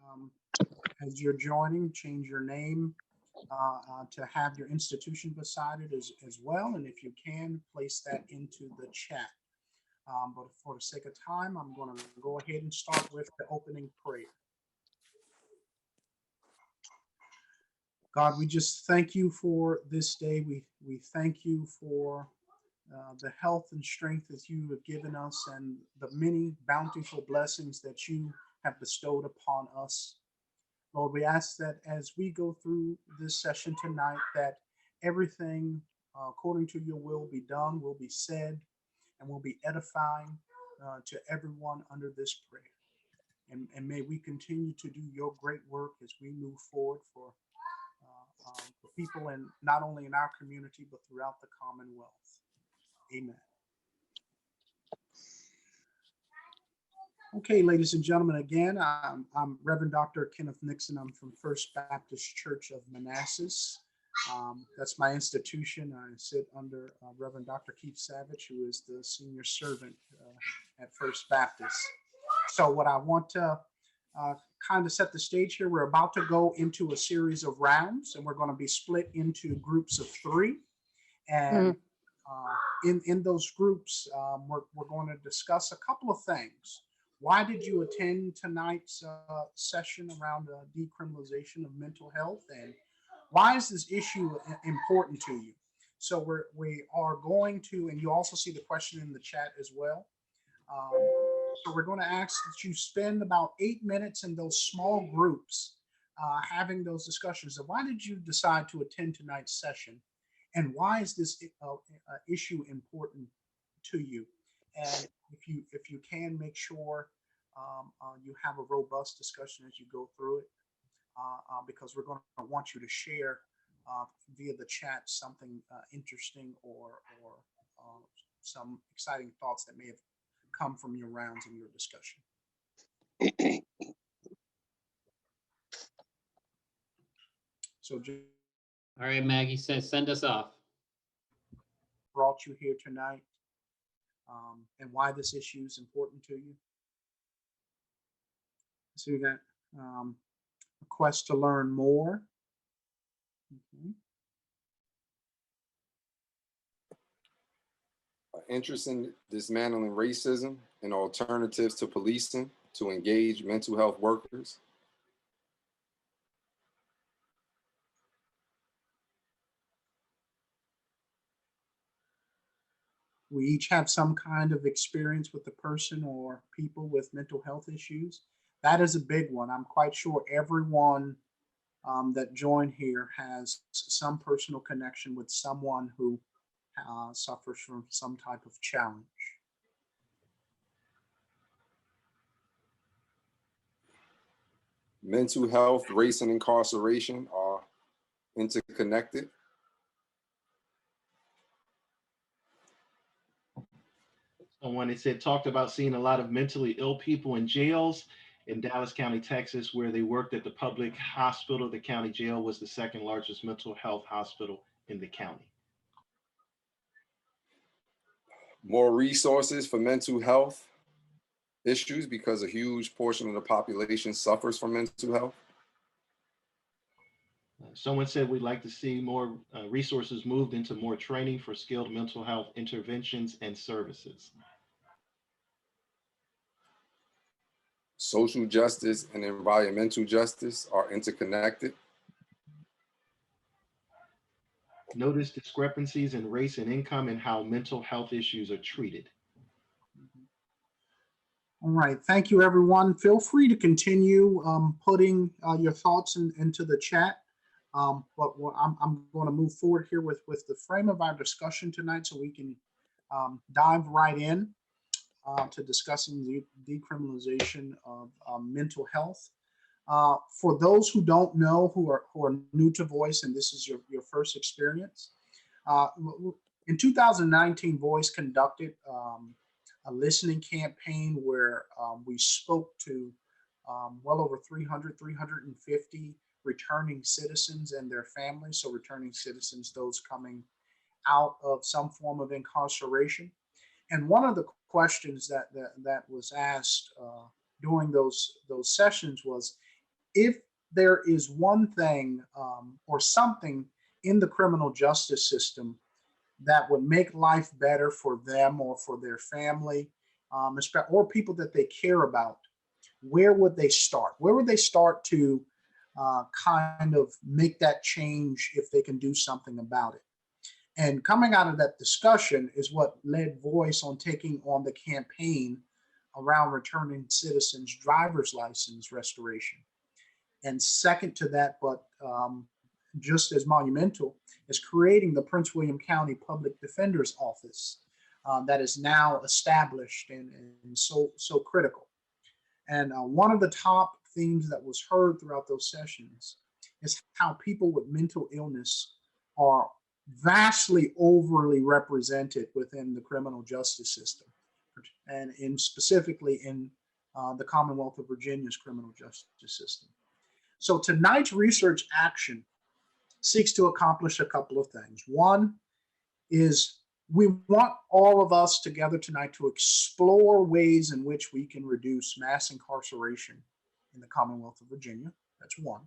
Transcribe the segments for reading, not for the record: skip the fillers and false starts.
um, as you're joining, change your name to have your institution beside it as well. And if you can, place that into the chat. But for the sake of time, I'm going to go ahead and start with the opening prayer. God, we just thank you for this day. We thank you for the health and strength that you have given us and the many bountiful blessings that you have bestowed upon us. Lord, we ask that as we go through this session tonight, that everything according to your will be done, will be said, and will be edifying to everyone under this prayer. And may we continue to do your great work as we move forward for people, and not only in our community, but throughout the Commonwealth. Amen. Okay, ladies and gentlemen, again, I'm Reverend Dr. Kenneth Nixon. I'm from First Baptist Church of Manassas. That's my institution. I sit under Reverend Dr. Keith Savage, who is the senior servant at First Baptist. So what I want to kind of set the stage here, we're about to go into a series of rounds, and we're going to be split into groups of 3. And in those groups, we're going to discuss a couple of things. Why did you attend tonight's session around decriminalization of mental health, and why is this issue important to you? So we are going to, and you also see the question in the chat as well. So we're going to ask that you spend about 8 minutes in those small groups having those discussions of why did you decide to attend tonight's session, and why is this issue important to you? And if you can, make sure you have a robust discussion as you go through it, because we're going to want you to share via the chat something interesting or some exciting thoughts that may have come from your rounds and your discussion. So, all right, Maggie says, send us off. Brought you here tonight, and why this issue is important to you. So you got a quest to learn more. Interest in dismantling racism and alternatives to policing to engage mental health workers. We each have some kind of experience with a person or people with mental health issues. That is a big one. I'm quite sure everyone that joined here has some personal connection with someone who suffers from some type of challenge. Mental health, race, and incarceration are interconnected. Someone, it said, talked about seeing a lot of mentally ill people in jails in Dallas County, Texas, where they worked at the public hospital. The county jail was the second largest mental health hospital in the county. More resources for mental health issues because a huge portion of the population suffers from mental health. Someone said we'd like to see more resources moved into more training for skilled mental health interventions and services. Social justice and environmental justice are interconnected. Notice discrepancies in race and income and how mental health issues are treated. All right, thank you, everyone. Feel free to continue putting your thoughts into the chat. But I'm going to move forward here with the frame of our discussion tonight, so we can dive right in to discussing the decriminalization of mental health. For those who don't know, who are new to Voice, and this is your first experience, in 2019, Voice conducted a listening campaign where we spoke to well over 350 returning citizens and their families. So returning citizens, those coming out of some form of incarceration. And one of the questions that was asked during those sessions was, if there is one thing or something in the criminal justice system that would make life better for them or for their family, or people that they care about, where would they start? Where would they start to kind of make that change if they can do something about it? And coming out of that discussion is what led Voice on taking on the campaign around returning citizens' driver's license restoration. And second to that, but just as monumental, is creating the Prince William County Public Defender's Office that is now established and so critical. And one of the top themes that was heard throughout those sessions is how people with mental illness are vastly overly represented within the criminal justice system, and specifically in the Commonwealth of Virginia's criminal justice system. So tonight's research action seeks to accomplish a couple of things. One is we want all of us together tonight to explore ways in which we can reduce mass incarceration in the Commonwealth of Virginia. That's one.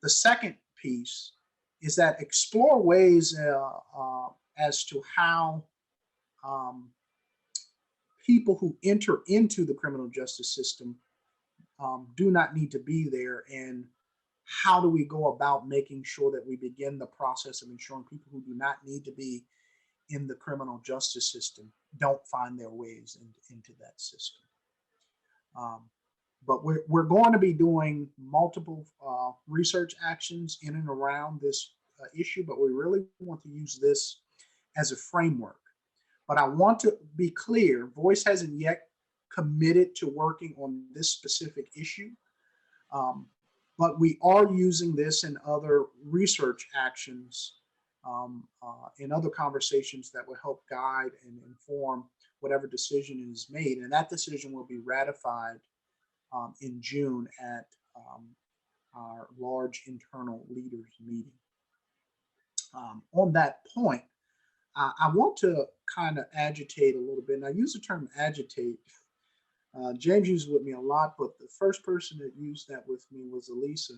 The second piece is that explore ways as to how people who enter into the criminal justice system do not need to be there, and how do we go about making sure that we begin the process of ensuring people who do not need to be in the criminal justice system don't find their ways into that system. But we're going to be doing multiple research actions in and around this issue, but we really want to use this as a framework. But I want to be clear, Voice hasn't yet committed to working on this specific issue, but we are using this in other research actions, in other conversations that will help guide and inform whatever decision is made. And that decision will be ratified in June at our large internal leaders meeting. On that point, I want to kind of agitate a little bit. And I use the term agitate. James used it with me a lot, but the first person that used that with me was Elisa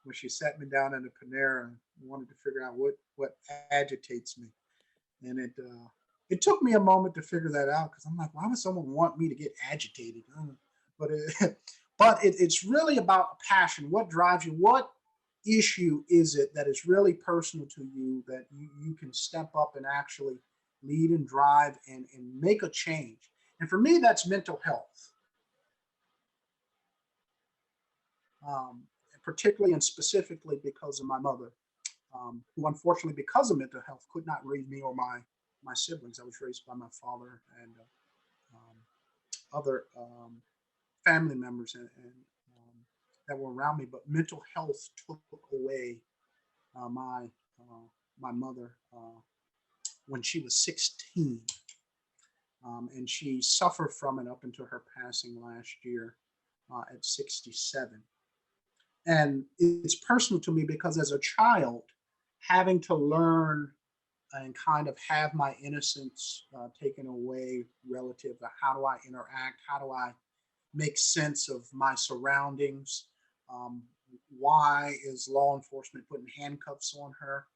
when she sat me down in a Panera and wanted to figure out what agitates me. And it took me a moment to figure that out, because I'm like, why would someone want me to get agitated? But it's really about passion. What drives you? What issue is it that is really personal to you that you can step up and actually lead and drive and make a change? And for me, that's mental health. Particularly and specifically because of my mother, who unfortunately, because of mental health, could not raise me or my siblings. I was raised by my father and other family members and that were around me. But mental health took away my mother when she was 16. And she suffered from it up until her passing last year at 67. And it's personal to me because as a child, having to learn and kind of have my innocence taken away relative to how do I interact, how do I make sense of my surroundings, why is law enforcement putting handcuffs on her,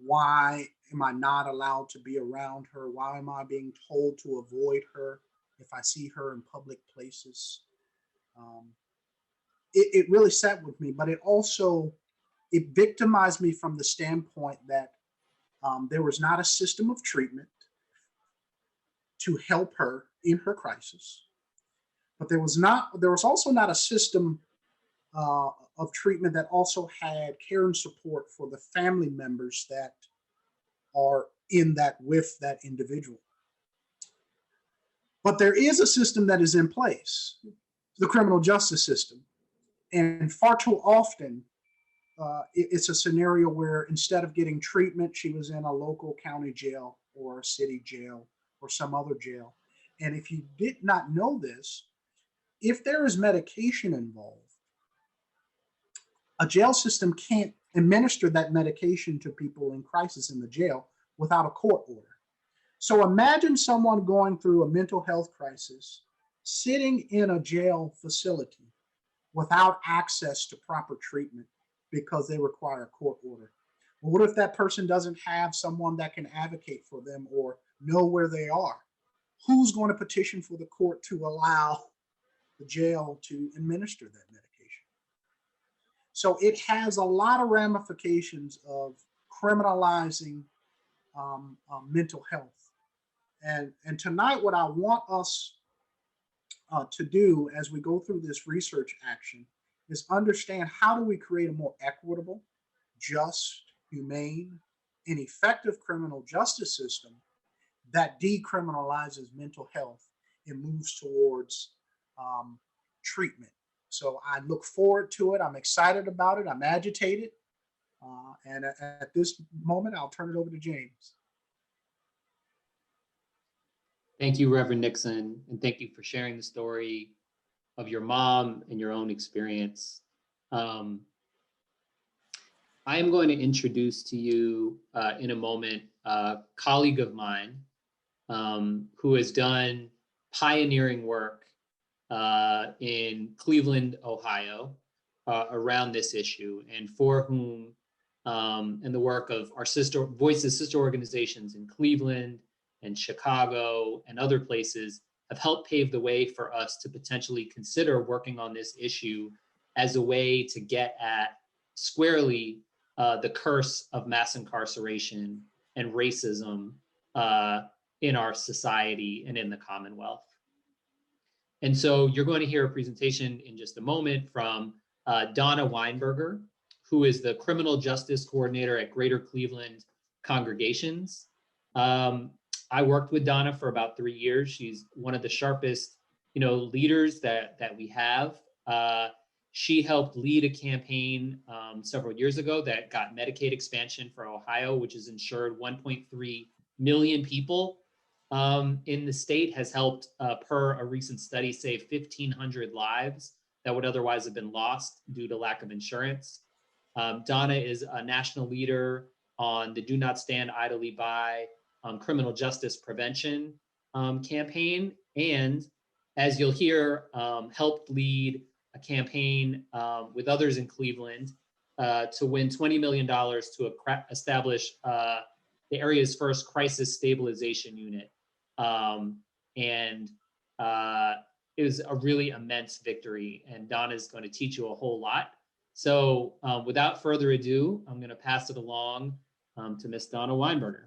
why am I not allowed to be around her, why am I being told to avoid her if I see her in public places. It really sat with me, but it victimized me from the standpoint that there was not a system of treatment to help her in her crisis, but there was also not a system of treatment that also had care and support for the family members that are in that with that individual. But there is a system that is in place, the criminal justice system. And far too often, it's a scenario where instead of getting treatment, she was in a local county jail or a city jail or some other jail. And if you did not know this, if there is medication involved, a jail system can't administer that medication to people in crisis in the jail without a court order. So imagine someone going through a mental health crisis sitting in a jail facility without access to proper treatment because they require a court order? Well, what if that person doesn't have someone that can advocate for them or know where they are? Who's going to petition for the court to allow the jail to administer that medication? So it has a lot of ramifications of criminalizing mental health. And tonight, what I want us to do as we go through this research action is understand how do we create a more equitable, just, humane, and effective criminal justice system that decriminalizes mental health and moves towards treatment. So I look forward to it. I'm excited about it. I'm agitated. And at this moment, I'll turn it over to James. Thank you, Reverend Nixon, and thank you for sharing the story of your mom and your own experience. I am going to introduce to you in a moment a colleague of mine who has done pioneering work in Cleveland, Ohio, around this issue, and for whom, and the work of our sister organizations in Cleveland and Chicago and other places have helped pave the way for us to potentially consider working on this issue as a way to get at squarely the curse of mass incarceration and racism in our society and in the Commonwealth. And so you're going to hear a presentation in just a moment from Donna Weinberger, who is the Criminal Justice Coordinator at Greater Cleveland Congregations. I worked with Donna for about 3 years. She's one of the sharpest, leaders that we have. She helped lead a campaign several years ago that got Medicaid expansion for Ohio, which has insured 1.3 million people in the state, has helped, per a recent study, save 1,500 lives that would otherwise have been lost due to lack of insurance. Donna is a national leader on the Do Not Stand Idly By criminal justice prevention campaign, and as you'll hear, helped lead a campaign with others in Cleveland to win $20 million to establish the area's first crisis stabilization unit. And it was a really immense victory, and Donna's going to teach you a whole lot. So without further ado, I'm going to pass it along to Miss Donna Weinberger.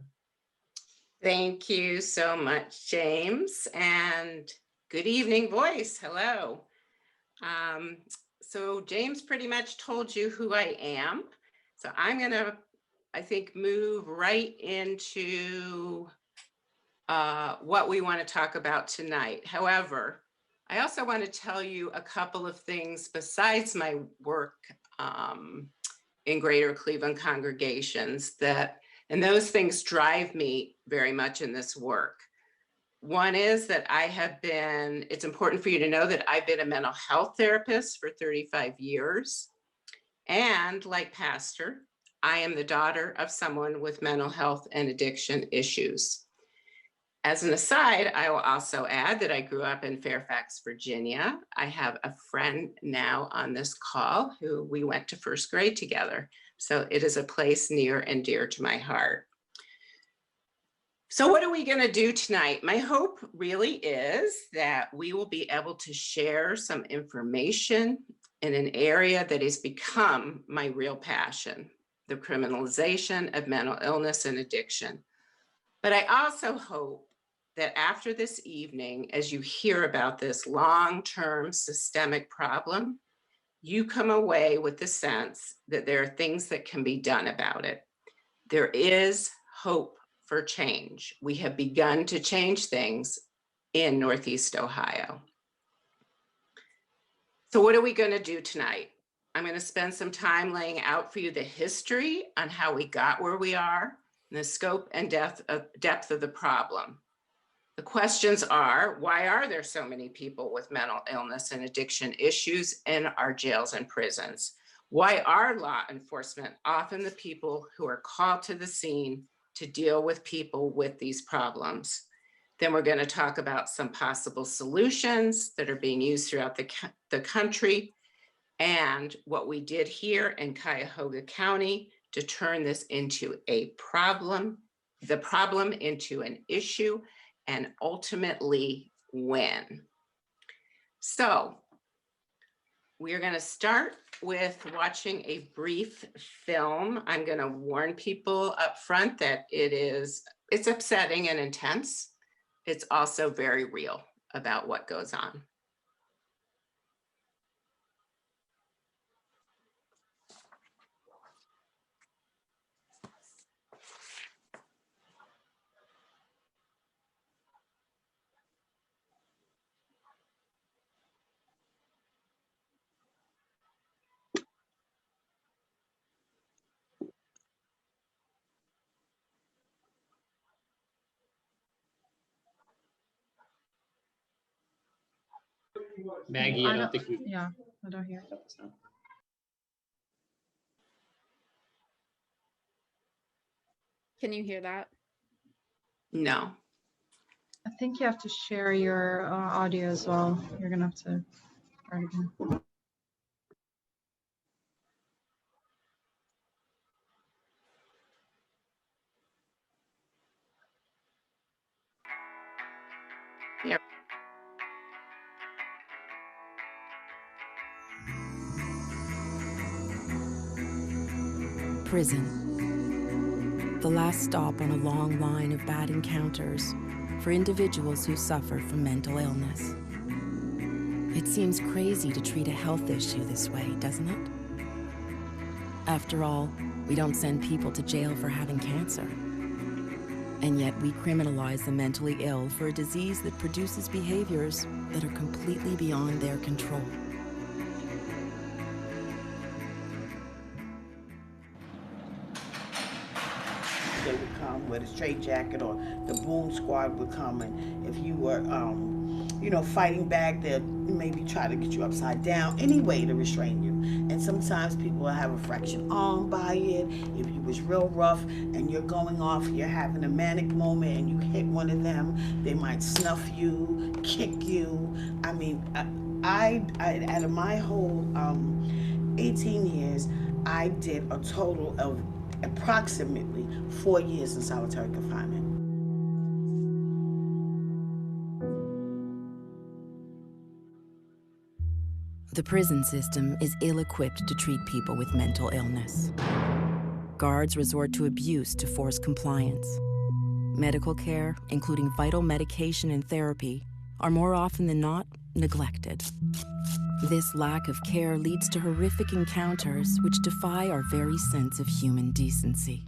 Thank you so much, James, and good evening, voice. Hello. So James pretty much told you who I am. So I'm going to, I think, move right into what we want to talk about tonight. However, I also want to tell you a couple of things besides my work in Greater Cleveland Congregations and those things drive me very much in this work. One is that it's important for you to know that I've been a mental health therapist for 35 years. And like Pastor, I am the daughter of someone with mental health and addiction issues. As an aside, I will also add that I grew up in Fairfax, Virginia. I have a friend now on this call who we went to first grade together. So it is a place near and dear to my heart. So what are we going to do tonight? My hope really is that we will be able to share some information in an area that has become my real passion, the criminalization of mental illness and addiction. But I also hope that after this evening, as you hear about this long-term systemic problem, you come away with the sense that there are things that can be done about it. There is hope for change. We have begun to change things in Northeast Ohio. So what are we going to do tonight? I'm going to spend some time laying out for you the history on how we got where we are, and the scope and depth of the problem. The questions are, why are there so many people with mental illness and addiction issues in our jails and prisons? Why are law enforcement often the people who are called to the scene to deal with people with these problems? Then we're going to talk about some possible solutions that are being used throughout the country and what we did here in Cuyahoga County to turn this into a problem, the problem into an issue, and ultimately win. So we're going to start with watching a brief film. I'm going to warn people up front that it's upsetting and intense. It's also very real about what goes on. Maggie, I don't think we. Yeah, I don't hear it. Can you hear that? No. I think you have to share your audio as well. You're gonna have to start again. Yep. Prison. The last stop on a long line of bad encounters for individuals who suffer from mental illness. It seems crazy to treat a health issue this way, doesn't it? After all, we don't send people to jail for having cancer. And yet we criminalize the mentally ill for a disease that produces behaviors that are completely beyond their control. They would come with a straight jacket, or the boom squad would come, and if you were, fighting back, they'd maybe try to get you upside down, any way to restrain you. And sometimes people will have a fractured arm by it. If you was real rough and you're going off, you're having a manic moment and you hit one of them, they might snuff you, kick you. I mean, I out of my whole 18 years, I did a total of approximately 4 years in solitary confinement. The prison system is ill-equipped to treat people with mental illness. Guards resort to abuse to force compliance. Medical care, including vital medication and therapy, are more often than not neglected. This lack of care leads to horrific encounters which defy our very sense of human decency.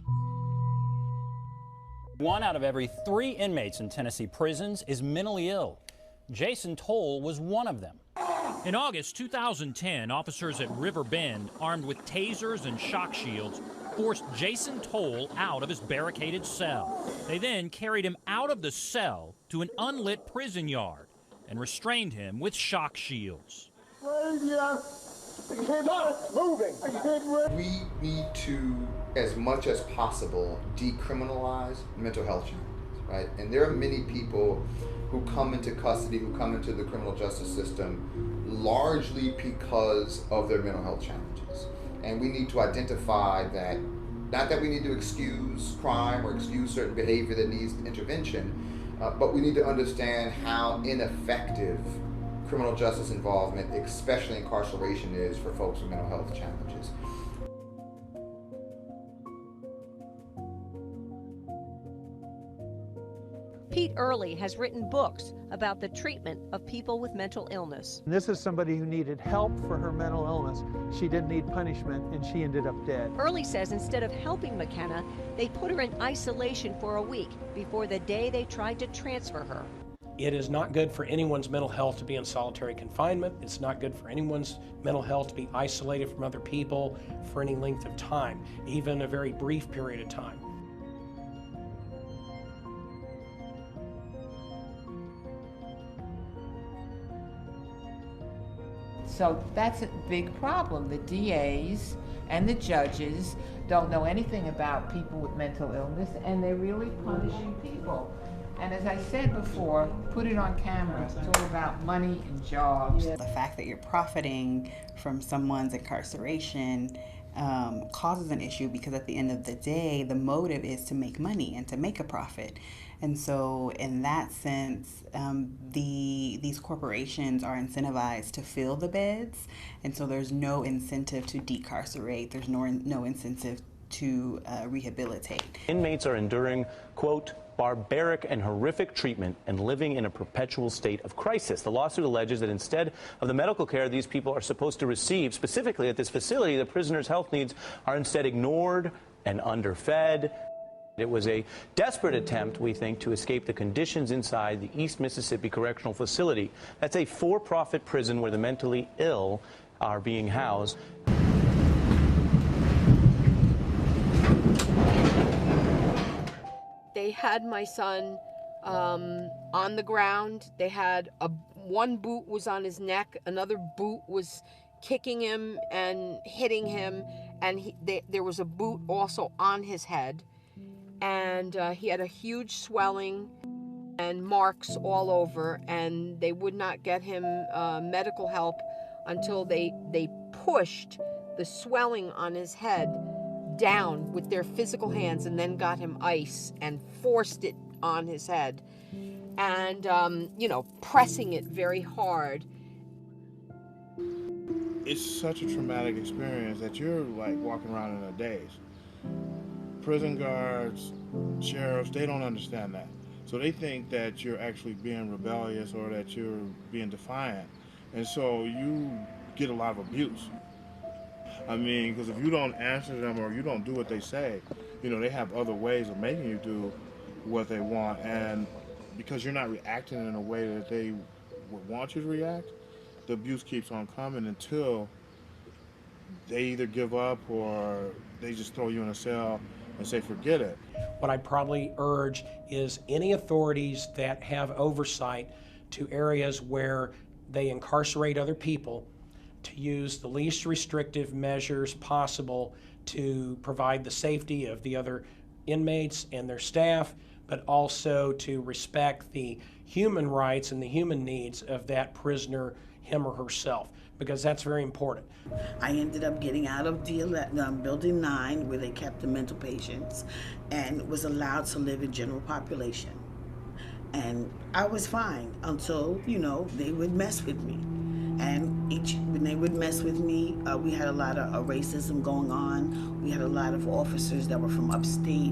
1 out of every 3 inmates in Tennessee prisons is mentally ill. Jason Toll was one of them. In August 2010, officers at River Bend, armed with tasers and shock shields, forced Jason Toll out of his barricaded cell. They then carried him out of the cell to an unlit prison yard and restrained him with shock shields. We need to, as much as possible, decriminalize mental health challenges, right? And there are many people who come into custody, who come into the criminal justice system, largely because of their mental health challenges. And we need to identify that, not that we need to excuse crime or excuse certain behavior that needs intervention, but we need to understand how ineffective criminal justice involvement, especially incarceration, is for folks with mental health challenges. Pete Early has written books about the treatment of people with mental illness. This is somebody who needed help for her mental illness. She didn't need punishment, and she ended up dead. Early says instead of helping McKenna, they put her in isolation for a week before the day they tried to transfer her. It is not good for anyone's mental health to be in solitary confinement. It's not good for anyone's mental health to be isolated from other people for any length of time, even a very brief period of time. So that's a big problem. The DAs and the judges don't know anything about people with mental illness, and they're really punishing people. And as I said before, put it on camera. It's all about money and jobs. The fact that you're profiting from someone's incarceration causes an issue, because at the end of the day, the motive is to make money and to make a profit. And so in that sense, these corporations are incentivized to fill the beds. And so there's no incentive to decarcerate. There's no incentive to rehabilitate. Inmates are enduring, quote, barbaric and horrific treatment and living in a perpetual state of crisis. The lawsuit alleges that instead of the medical care these people are supposed to receive, specifically at this facility, the prisoners' health needs are instead ignored and underfed. It was a desperate attempt, we think, to escape the conditions inside the East Mississippi Correctional Facility. That's a for-profit prison where the mentally ill are being housed. They had my son on the ground. They had one boot was on his neck, another boot was kicking him and hitting him, and there was a boot also on his head, and he had a huge swelling and marks all over, and they would not get him medical help until they pushed the swelling on his head down with their physical hands, and then got him ice and forced it on his head, and pressing it very hard. It's such a traumatic experience that you're like walking around in a daze. Prison guards, sheriffs, they don't understand that. So they think that you're actually being rebellious or that you're being defiant. And so you get a lot of abuse. I mean, because if you don't answer them or you don't do what they say, they have other ways of making you do what they want. And because you're not reacting in a way that they would want you to react, the abuse keeps on coming until they either give up or they just throw you in a cell and say, forget it. What I probably urge is any authorities that have oversight to areas where they incarcerate other people to use the least restrictive measures possible to provide the safety of the other inmates and their staff, but also to respect the human rights and the human needs of that prisoner, him or herself, because that's very important. I ended up getting out of Building 9, where they kept the mental patients, and was allowed to live in general population. And I was fine until, they would mess with me. And when they would mess with me, we had a lot of racism going on. We had a lot of officers that were from upstate.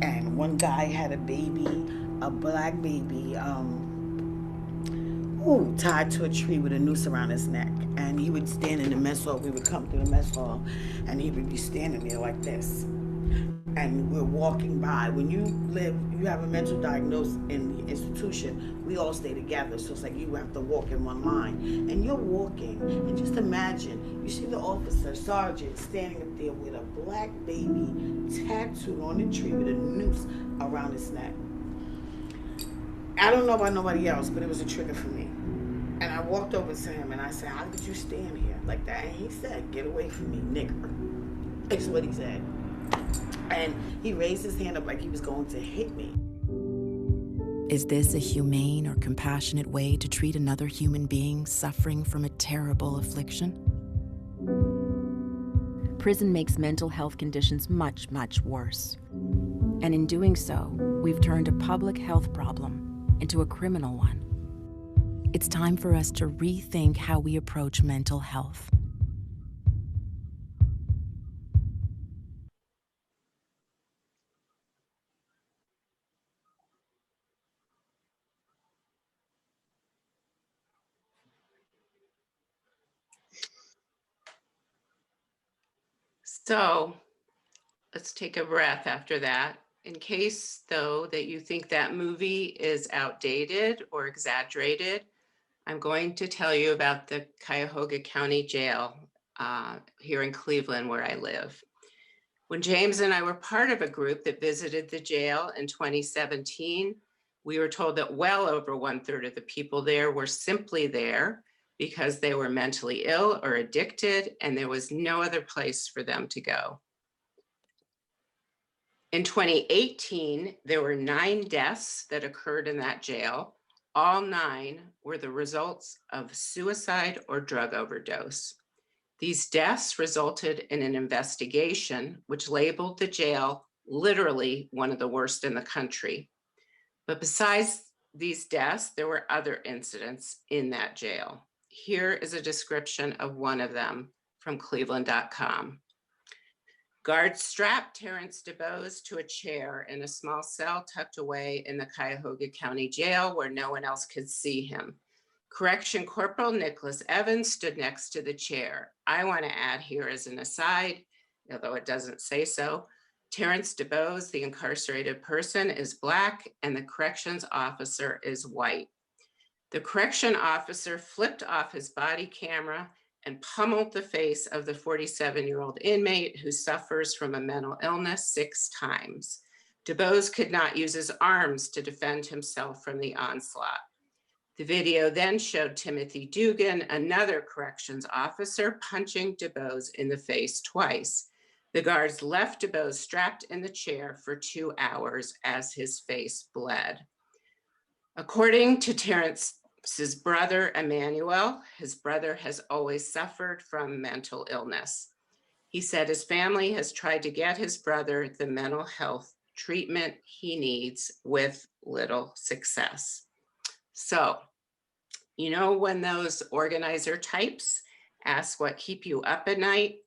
And one guy had a baby, a black baby, tied to a tree with a noose around his neck. And he would stand in the mess hall. We would come through the mess hall, and he would be standing there like this. And we're walking by. When you have a mental diagnosis in the institution, we all stay together. So it's like you have to walk in one line. And you're walking, and just imagine, you see the officer, sergeant, standing up there with a black baby tattooed on the tree with a noose around his neck. I don't know about nobody else, but it was a trigger for me. And I walked over to him, and I said, how could you stand here like that? And he said, get away from me, nigger. That's what he said. And he raised his hand up like he was going to hit me. Is this a humane or compassionate way to treat another human being suffering from a terrible affliction? Prison makes mental health conditions much, much worse. And in doing so, we've turned a public health problem into a criminal one. It's time for us to rethink how we approach mental health. So let's take a breath after that. In case, though, that you think that movie is outdated or exaggerated, I'm going to tell you about the Cuyahoga County Jail here in Cleveland, where I live. When James and I were part of a group that visited the jail in 2017, we were told that well over 1/3 of the people there were simply there because they were mentally ill or addicted, and there was no other place for them to go. In 2018, there were 9 deaths that occurred in that jail. All 9 were the results of suicide or drug overdose. These deaths resulted in an investigation which labeled the jail literally one of the worst in the country. But besides these deaths, there were other incidents in that jail. Here is a description of one of them from Cleveland.com. Guards strapped Terrence DeBose to a chair in a small cell tucked away in the Cuyahoga County Jail where no one else could see him. Correction Corporal Nicholas Evans stood next to the chair. I want to add here as an aside, although it doesn't say so, Terrence DeBose, the incarcerated person, is Black and the corrections officer is white. The correction officer flipped off his body camera and pummeled the face of the 47-year-old inmate who suffers from a mental illness 6 times. DeBose could not use his arms to defend himself from the onslaught. The video then showed Timothy Dugan, another corrections officer, punching DeBose in the face twice. The guards left DeBose strapped in the chair for 2 hours as his face bled. According to Terrence's brother, Emmanuel, his brother has always suffered from mental illness. He said his family has tried to get his brother the mental health treatment he needs with little success. So, you know, when those organizer types ask what keep you up at night,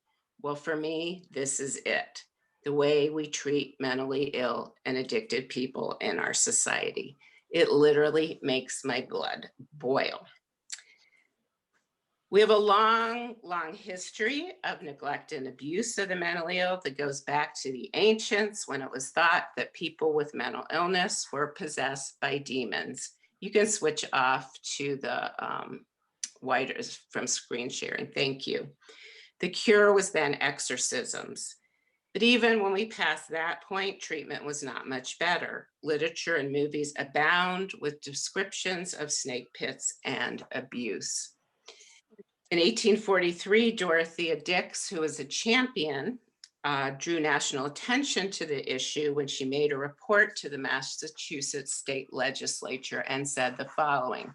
well, for me, this is it. The way we treat mentally ill and addicted people in our society. It literally makes my blood boil. We have a long, long history of neglect and abuse of the mentally ill that goes back to the ancients when it was thought that people with mental illness were possessed by demons. You can switch off to the widers from screen sharing. Thank you. The cure was then exorcisms. But even when we passed that point, treatment was not much better. Literature and movies abound with descriptions of snake pits and abuse. In 1843, Dorothea Dix, who was a champion, drew national attention to the issue when she made a report to the Massachusetts state legislature and said the following: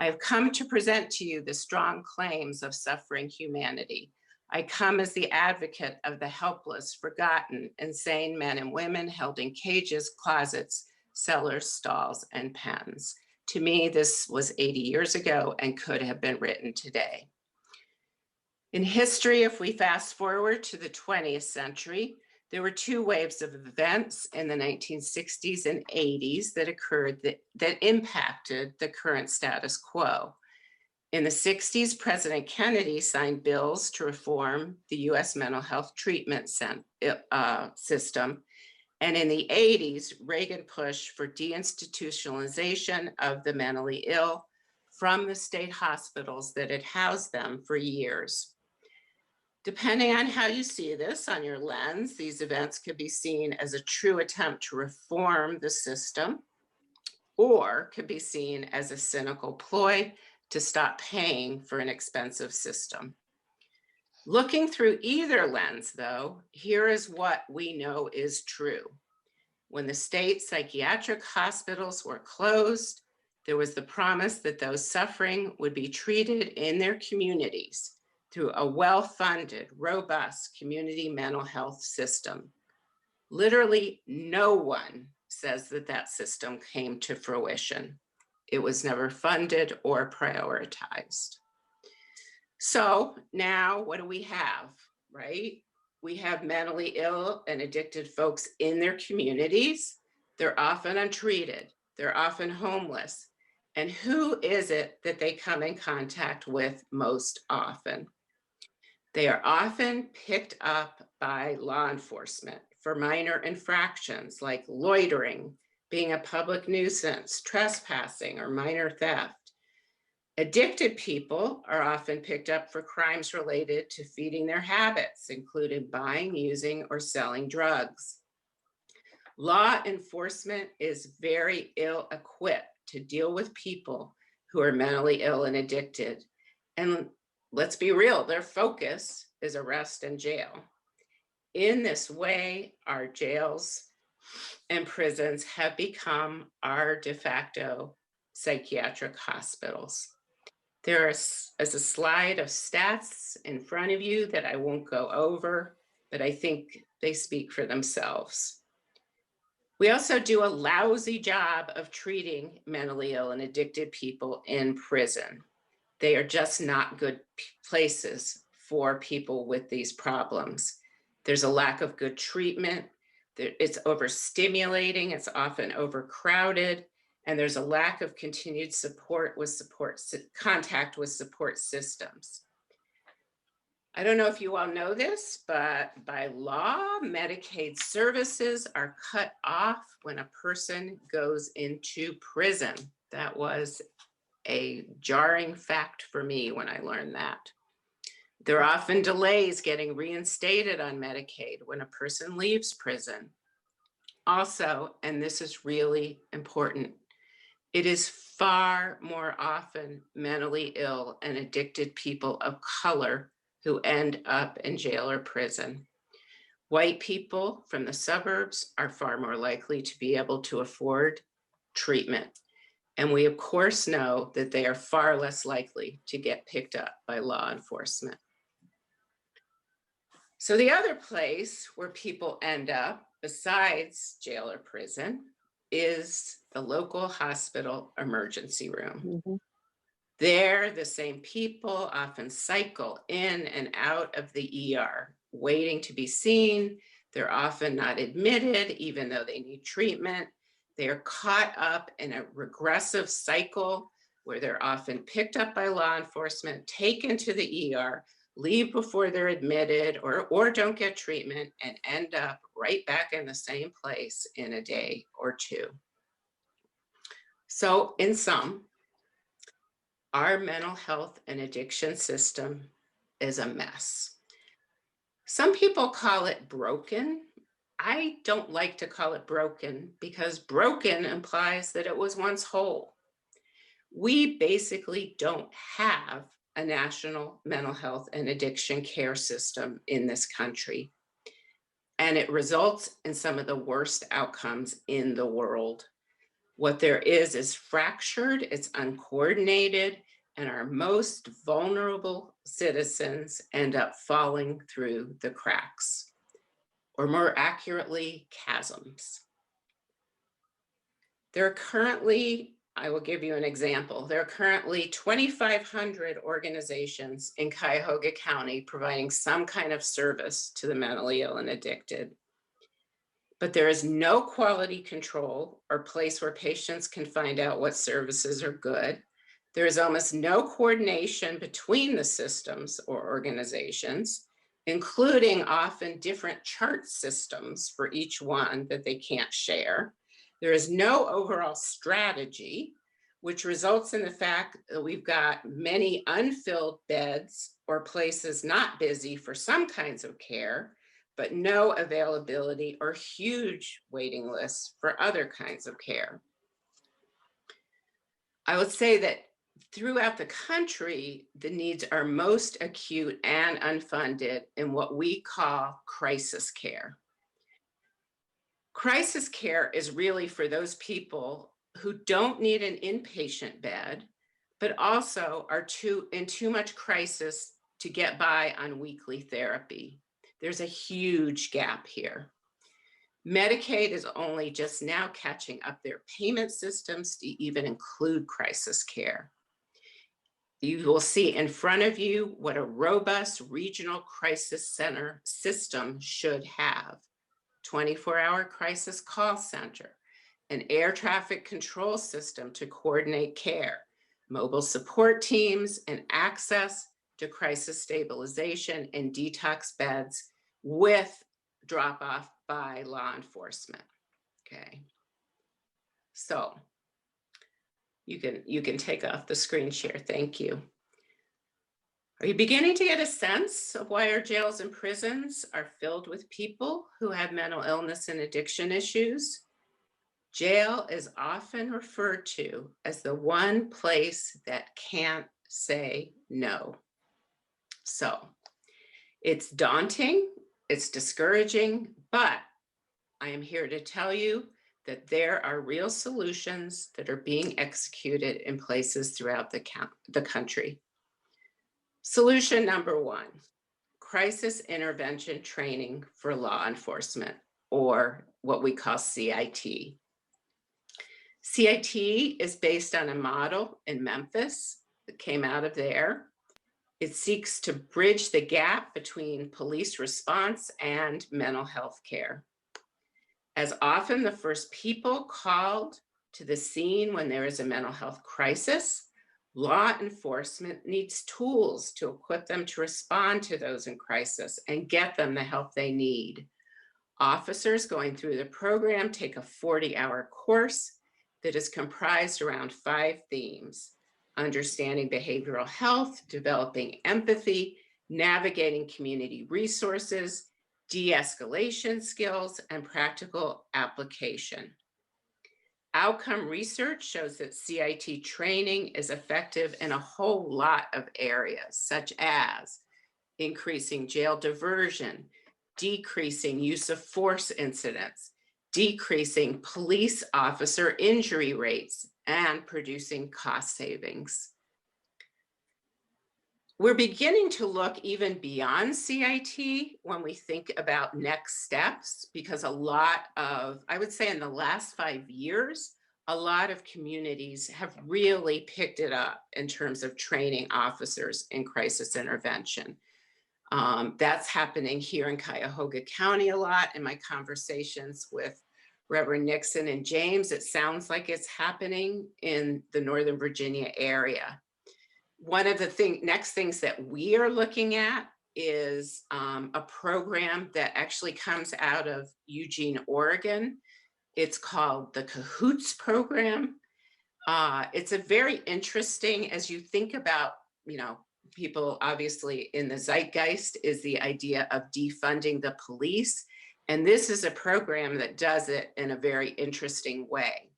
I have come to present to you the strong claims of suffering humanity. I come as the advocate of the helpless, forgotten, insane men and women held in cages, closets, cellars, stalls, and pens. To me, this was 80 years ago and could have been written today. In history, if we fast forward to the 20th century, there were 2 waves of events in the 1960s and 80s that occurred that impacted the current status quo. In the 60s, President Kennedy signed bills to reform the US mental health treatment system. And in the 80s, Reagan pushed for deinstitutionalization of the mentally ill from the state hospitals that had housed them for years. Depending on how you see this on your lens, these events could be seen as a true attempt to reform the system, or could be seen as a cynical ploy to stop paying for an expensive system. Looking through either lens, though, here is what we know is true. When the state psychiatric hospitals were closed, there was the promise that those suffering would be treated in their communities through a well-funded, robust community mental health system. Literally no one says that that system came to fruition. It was never funded or prioritized. So now what do we have, right? We have mentally ill and addicted folks in their communities. They're often untreated. They're often homeless. And who is it that they come in contact with most often? They are often picked up by law enforcement for minor infractions like loitering, being a public nuisance, trespassing, or minor theft. Addicted people are often picked up for crimes related to feeding their habits, including buying, using, or selling drugs. Law enforcement is very ill-equipped to deal with people who are mentally ill and addicted. And let's be real, their focus is arrest and jail. In this way, our jails and prisons have become our de facto psychiatric hospitals. There is a slide of stats in front of you that I won't go over, but I think they speak for themselves. We also do a lousy job of treating mentally ill and addicted people in prison. They are just not good places for people with these problems. There's a lack of good treatment. It's overstimulating, it's often overcrowded, and there's a lack of continued contact with support systems. I don't know if you all know this, but by law, Medicaid services are cut off when a person goes into prison. That was a jarring fact for me when I learned that. There are often delays getting reinstated on Medicaid when a person leaves prison. Also, and this is really important, it is far more often mentally ill and addicted people of color who end up in jail or prison. White people from the suburbs are far more likely to be able to afford treatment. And we of course know that they are far less likely to get picked up by law enforcement. So the other place where people end up besides jail or prison is the local hospital emergency room. There, the same people often cycle in and out of the ER, waiting to be seen. They're often not admitted, even though they need treatment. They are caught up in a regressive cycle where they're often picked up by law enforcement, taken to the ER, leave before they're admitted or don't get treatment and end up right back in the same place in a day or two. So in sum, our mental health and addiction system is a mess. Some people call it broken. I don't like to call it broken because broken implies that it was once whole. We basically don't have a national mental health and addiction care system in this country. And it results in some of the worst outcomes in the world. What there is fractured, it's uncoordinated, and our most vulnerable citizens end up falling through the cracks, or more accurately, chasms. There are currently, I will give you an example. There are currently 2,500 organizations in Cuyahoga County providing some kind of service to the mentally ill and addicted. But there is no quality control or place where patients can find out what services are good. There is almost no coordination between the systems or organizations, including often different chart systems for each one that they can't share. There is no overall strategy, which results in the fact that we've got many unfilled beds or places not busy for some kinds of care, but no availability or huge waiting lists for other kinds of care. I would say that throughout the country, the needs are most acute and unfunded in what we call crisis care. Crisis care is really for those people who don't need an inpatient bed, but also are in too much crisis to get by on weekly therapy. There's a huge gap here. Medicaid is only just now catching up their payment systems to even include crisis care. You will see in front of you what a robust regional crisis center system should have. 24-hour crisis call center, an air traffic control system to coordinate care, mobile support teams, and access to crisis stabilization and detox beds with drop-off by law enforcement. Okay, so you can take off the screen share. Thank you. Are you beginning to get a sense of why our jails and prisons are filled with people who have mental illness and addiction issues? Jail is often referred to as the one place that can't say no. So it's daunting, it's discouraging, but I am here to tell you that there are real solutions that are being executed in places throughout the country. Solution number one, crisis intervention training for law enforcement, or what we call CIT. CIT is based on a model in Memphis that came out of there. It seeks to bridge the gap between police response and mental health care. As often the first people called to the scene when there is a mental health crisis, law enforcement needs tools to equip them to respond to those in crisis and get them the help they need. Officers going through the program take a 40-hour course that is comprised around 5 themes: understanding behavioral health, developing empathy, navigating community resources, de-escalation skills, and practical application. Outcome research shows that CIT training is effective in a whole lot of areas, such as increasing jail diversion, decreasing use of force incidents, decreasing police officer injury rates, and producing cost savings. We're beginning to look even beyond CIT when we think about next steps, because a lot of, I would say in the last 5 years, a lot of communities have really picked it up in terms of training officers in crisis intervention. That's happening here in Cuyahoga County a lot. In my conversations with Reverend Nixon and James, it sounds like it's happening in the Northern Virginia area. One of the next things that we are looking at is a program that actually comes out of Eugene, Oregon. It's called the Cahoots program. It's a very interesting, as you think about, people obviously in the zeitgeist is the idea of defunding the police. And this is a program that does it in a very interesting way.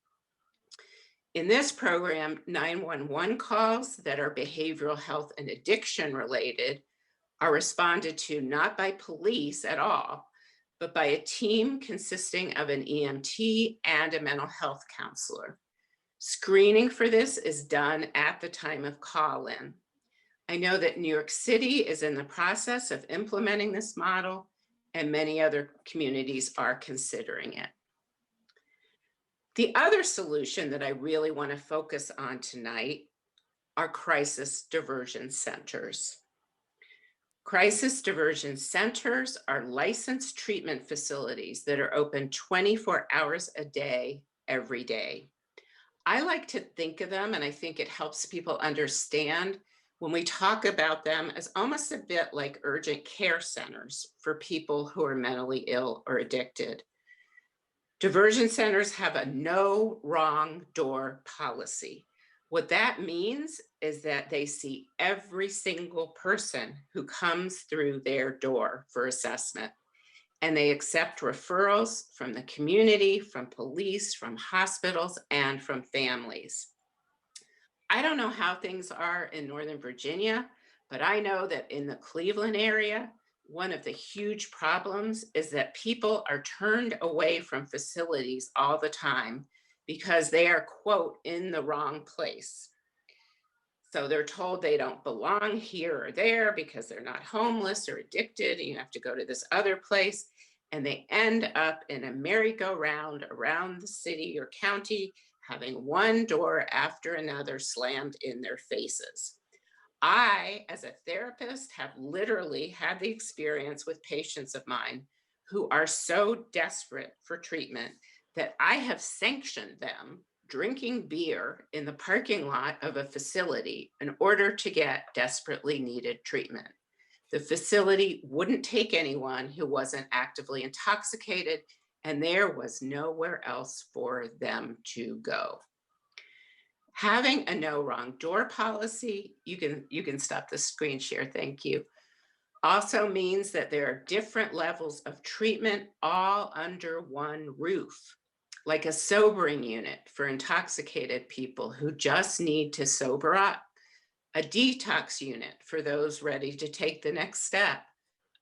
In this program, 911 calls that are behavioral health and addiction related are responded to not by police at all, but by a team consisting of an EMT and a mental health counselor. Screening for this is done at the time of call-in. I know that New York City is in the process of implementing this model, and many other communities are considering it. The other solution that I really want to focus on tonight are crisis diversion centers. Crisis diversion centers are licensed treatment facilities that are open 24 hours a day, every day. I like to think of them, and I think it helps people understand when we talk about them as almost a bit like urgent care centers for people who are mentally ill or addicted. Diversion centers have a no wrong door policy. What that means is that they see every single person who comes through their door for assessment, and they accept referrals from the community, from police, from hospitals, and from families. I don't know how things are in Northern Virginia, but I know that in the Cleveland area, one of the huge problems is that people are turned away from facilities all the time because they are, quote, in the wrong place. So they're told they don't belong here or there because they're not homeless or addicted, and you have to go to this other place. And they end up in a merry-go-round around the city or county, having one door after another slammed in their faces. I, as a therapist, have literally had the experience with patients of mine who are so desperate for treatment that I have sanctioned them drinking beer in the parking lot of a facility in order to get desperately needed treatment. The facility wouldn't take anyone who wasn't actively intoxicated, and there was nowhere else for them to go. Having a no wrong door policy, you can stop the screen share, thank you, also means that there are different levels of treatment all under one roof, like a sobering unit for intoxicated people who just need to sober up, a detox unit for those ready to take the next step,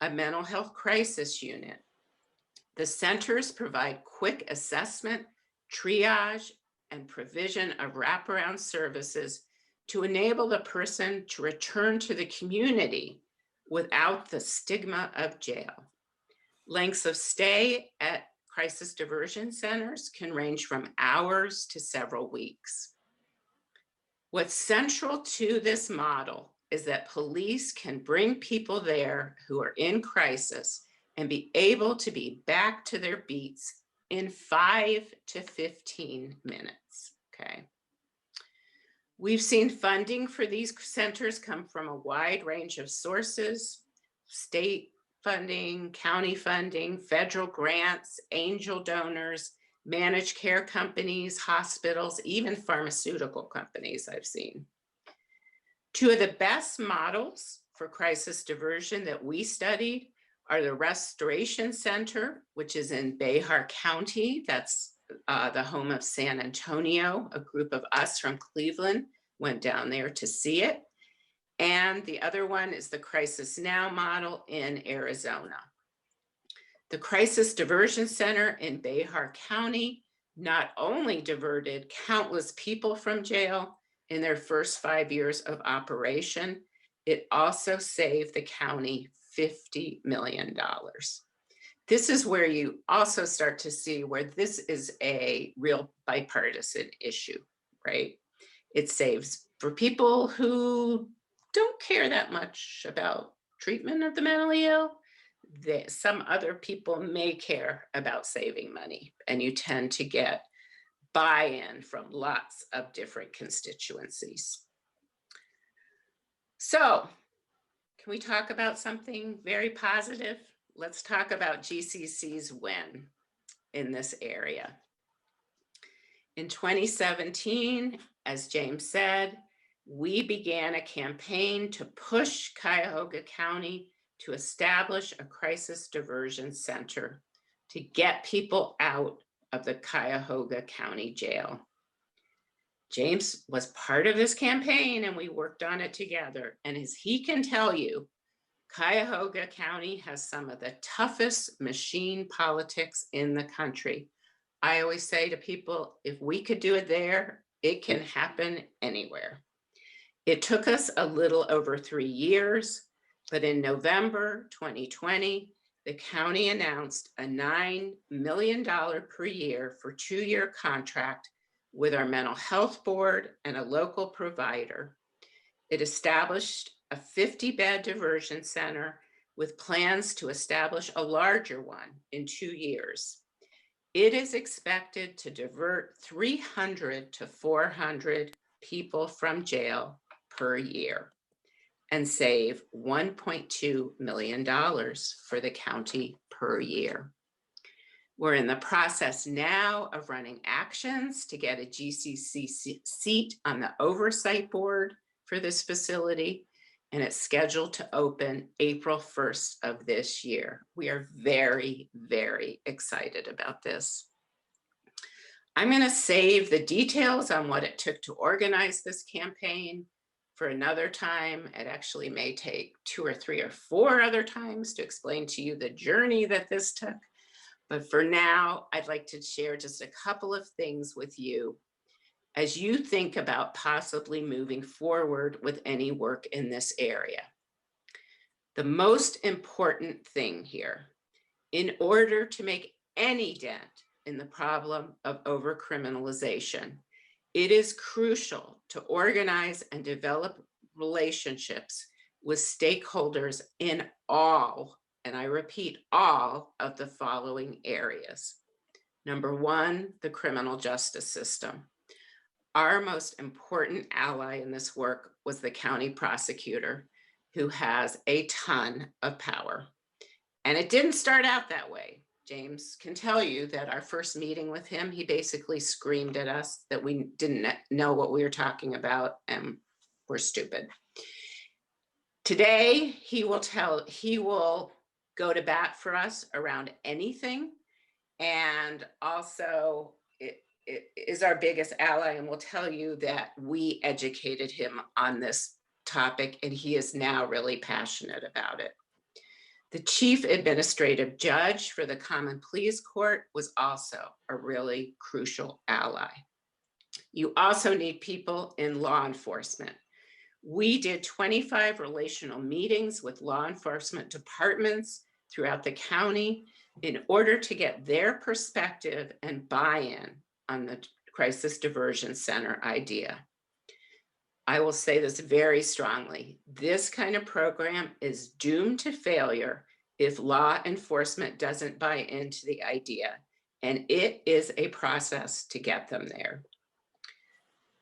a mental health crisis unit, The centers provide quick assessment, triage, and provision of wraparound services to enable the person to return to the community without the stigma of jail. Lengths of stay at crisis diversion centers can range from hours to several weeks. What's central to this model is that police can bring people there who are in crisis and be able to be back to their beats in 5 to 15 minutes, okay? We've seen funding for these centers come from a wide range of sources: state funding, county funding, federal grants, angel donors, managed care companies, hospitals, even pharmaceutical companies I've seen. Two of the best models for crisis diversion that we studied are the Restoration Center, which is in Behar County. That's the home of San Antonio. A group of us from Cleveland went down there to see it. And the other one is the Crisis Now model in Arizona. The Crisis Diversion Center in Behar County not only diverted countless people from jail in their first 5 years of operation, it also saved the county $50 million. This is where you also start to see where this is a real bipartisan issue, right? It saves for people who don't care that much about treatment of the mentally ill. Some other people may care about saving money, and you tend to get buy-in from lots of different constituencies. So, can we talk about something very positive? Let's talk about GCC's win in this area. In 2017, as James said, we began a campaign to push Cuyahoga County to establish a crisis diversion center to get people out of the Cuyahoga County Jail. James was part of this campaign and we worked on it together. And as he can tell you, Cuyahoga County has some of the toughest machine politics in the country. I always say to people, if we could do it there, it can happen anywhere. It took us a little over 3 years, but in November 2020, the county announced a $9 million per year for 2-year contract with our mental health board and a local provider. It established a 50-bed diversion center with plans to establish a larger one in 2 years. It is expected to divert 300 to 400 people from jail per year and save $1.2 million for the county per year. We're in the process now of running actions to get a GCC seat on the oversight board for this facility, and it's scheduled to open April 1st of this year. We are very, very excited about this. I'm going to save the details on what it took to organize this campaign for another time. It actually may take 2 or 3 or 4 other times to explain to you the journey that this took. But for now, I'd like to share just a couple of things with you as you think about possibly moving forward with any work in this area. The most important thing here, in order to make any dent in the problem of overcriminalization, it is crucial to organize and develop relationships with stakeholders in all, and I repeat, all of the following areas. Number one, the criminal justice system. Our most important ally in this work was the county prosecutor, who has a ton of power. And it didn't start out that way. James can tell you that our first meeting with him, he basically screamed at us that we didn't know what we were talking about and we're stupid. Today, he will go to bat for us around anything, and also it is our biggest ally, and will tell you that we educated him on this topic and he is now really passionate about it. The chief administrative judge for the Common Pleas Court was also a really crucial ally. You also need people in law enforcement. We did 25 relational meetings with law enforcement departments throughout the county in order to get their perspective and buy-in on the Crisis Diversion Center idea. I will say this very strongly. This kind of program is doomed to failure if law enforcement doesn't buy into the idea, and it is a process to get them there.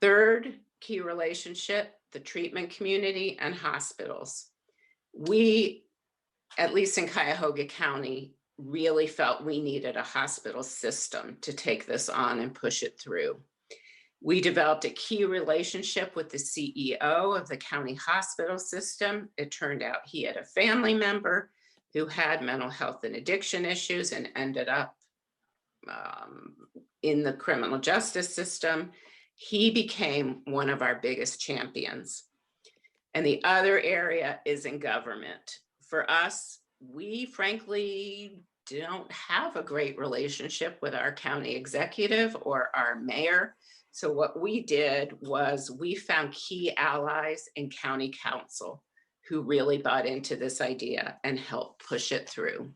Third key relationship, the treatment community and hospitals. We, at least in Cuyahoga County, really felt we needed a hospital system to take this on and push it through. We developed a key relationship with the CEO of the county hospital system. It turned out he had a family member who had mental health and addiction issues and ended up in the criminal justice system. He became one of our biggest champions. And the other area is in government. For us, we frankly don't have a great relationship with our county executive or our mayor. So what we did was we found key allies in county council who really bought into this idea and helped push it through.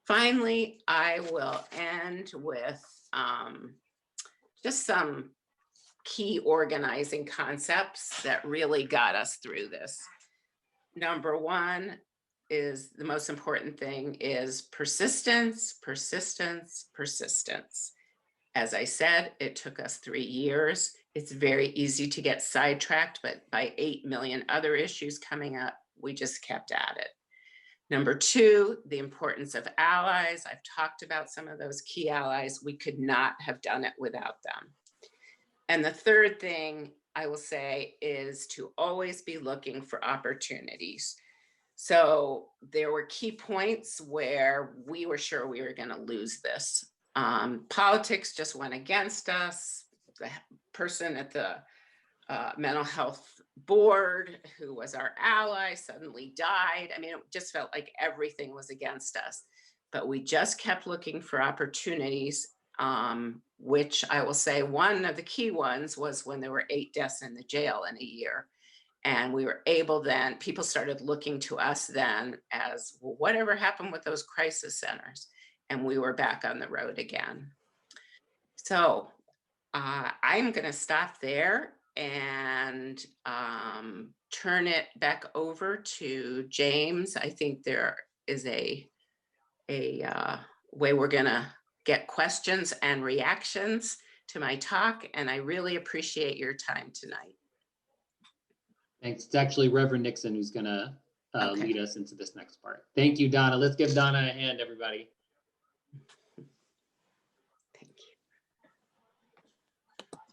Finally, I will end with just some key organizing concepts that really got us through this. Number one is the most important thing is persistence, persistence, persistence. As I said, it took us 3 years. It's very easy to get sidetracked, but by 8 million other issues coming up, we just kept at it. Number two, the importance of allies. I've talked about some of those key allies. We could not have done it without them. And the third thing I will say is to always be looking for opportunities. So there were key points where we were sure we were going to lose this. Politics just went against us. The person at the mental health board who was our ally suddenly died. I mean, it just felt like everything was against us, but we just kept looking for opportunities, which I will say one of the key ones was when there were 8 deaths in the jail in a year. And we were able then, people started looking to us then as, well, whatever happened with those crisis centers? And we were back on the road again. So I'm going to stop there and turn it back over to James. I think there is a way we're going to get questions and reactions to my talk, and I really appreciate your time tonight. Thanks. It's actually Reverend Nixon who's going to lead us into this next part. Thank you, Donna. Let's give Donna a hand, everybody.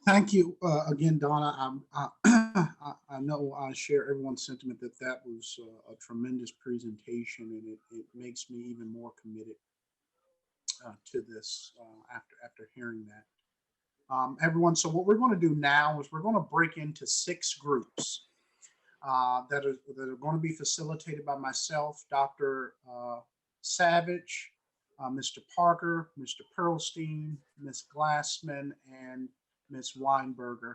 Thank you again, Donna. I know I share everyone's sentiment that that was a tremendous presentation, and it makes me even more committed to this after hearing that. Everyone, so what we're going to do now is we're going to break into 6 groups that are going to be facilitated by myself, Dr. Savage, Mr. Parker, Mr. Pearlstein, Ms. Glassman, and Ms. Weinberger.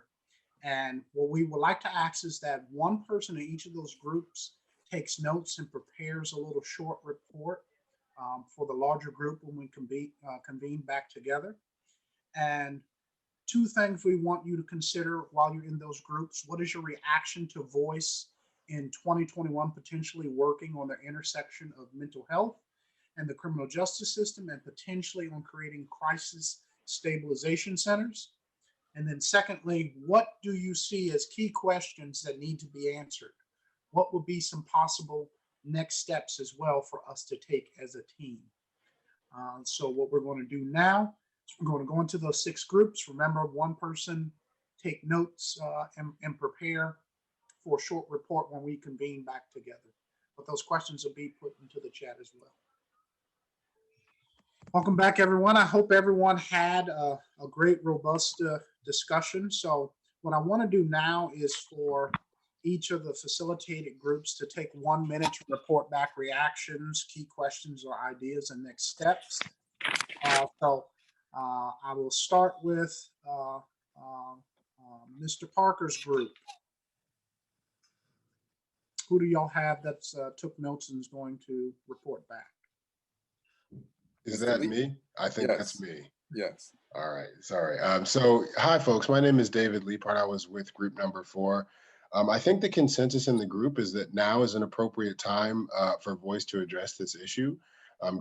And what we would like to ask is that one person in each of those groups takes notes and prepares a little short report for the larger group when we convene back together. And 2 things we want you to consider while you're in those groups. What is your reaction to voice in 2021 potentially working on the intersection of mental health and the criminal justice system, and potentially on creating crisis stabilization centers? And then secondly, what do you see as key questions that need to be answered? What would be some possible next steps as well for us to take as a team? So what we're going to do now is we're going to go into those 6 groups. Remember, one person take notes and prepare for a short report when we convene back together. But those questions will be put into the chat as well. Welcome back, everyone. I hope everyone had a great, robust discussion. So what I want to do now is for each of the facilitated groups to take 1 minute to report back reactions, key questions or ideas, and next steps. I will start with Mr. Parker's group. Who do y'all have that's took notes and is going to report back? Is that me? I think Yes. that's me. Yes. All right. Sorry. So hi, folks. My name is David Leapart. I was with group number 4. I think the consensus in the group is that now is an appropriate time for Voice to address this issue,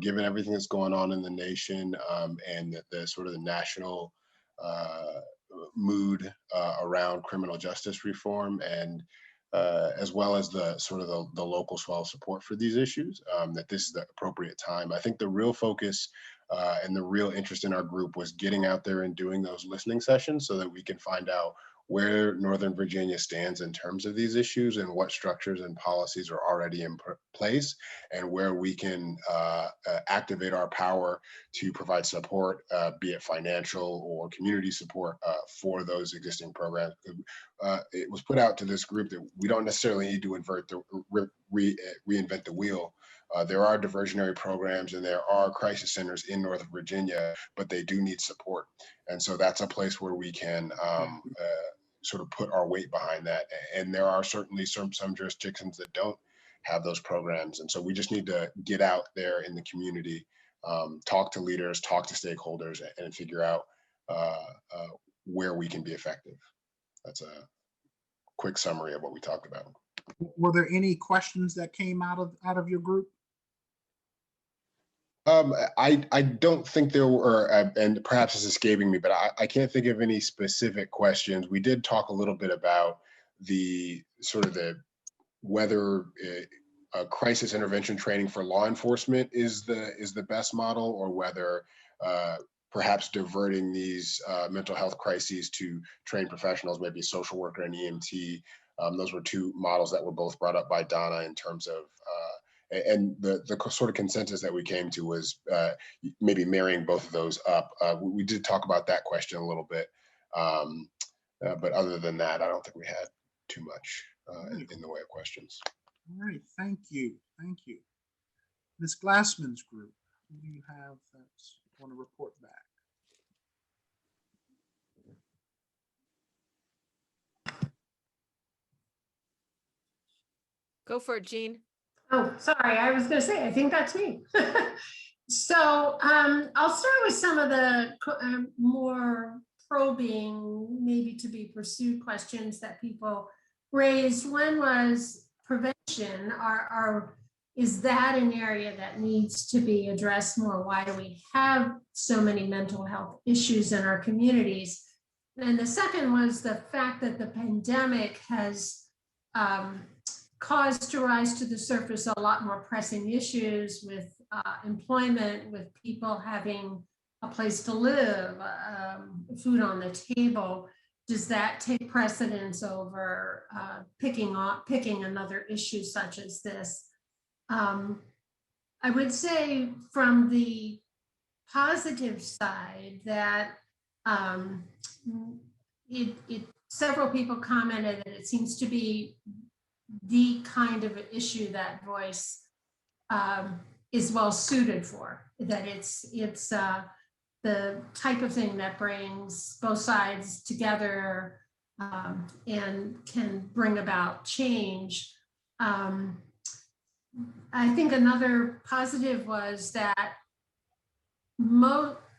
given everything that's going on in the nation and the sort of the national mood around criminal justice reform, and as well as the sort of the local swell of support for these issues, that this is the appropriate time. I think the real focus and the real interest in our group was getting out there and doing those listening sessions so that we can find out where Northern Virginia stands in terms of these issues and what structures and policies are already in place, and where we can activate our power to provide support, be it financial or community support for those existing programs. It was put out to this group that we don't necessarily need to reinvent the wheel. There are diversionary programs and there are crisis centers in Northern Virginia, but they do need support. And so that's a place where we can sort of put our weight behind that. And there are certainly some jurisdictions that don't have those programs. And so we just need to get out there in the community, talk to leaders, talk to stakeholders, and figure out where we can be effective. That's a quick summary of what we talked about. Were there any questions that came out of your group? I don't think there were, and perhaps it's escaping me, but I can't think of any specific questions. We did talk a little bit about the sort of the whether crisis intervention training for law enforcement is the best model, or whether perhaps diverting these mental health crises to trained professionals, maybe a social worker and EMT. Those were 2 models that were both brought up by Donna in terms of and the sort of consensus that we came to was maybe marrying both of those up. We did talk about that question a little bit, but other than that, I don't think we had too much in the way of questions. All right, thank you. Ms. Glassman's group, who do you have that's want to report back? Go for it, Jean. Oh, sorry. I was going to say, I think that's me. So I'll start with some of the more probing, maybe to be pursued questions that people raised. One was prevention. Is that an area that needs to be addressed more? Why do we have so many mental health issues in our communities? And the second was the fact that the pandemic has caused to rise to the surface a lot more pressing issues with employment, with people having a place to live, food on the table. Does that take precedence over picking another issue such as this? I would say from the positive side that several people commented that it seems to be the kind of issue that Voice is well suited for, that it's the type of thing that brings both sides together and can bring about change. I think another positive was that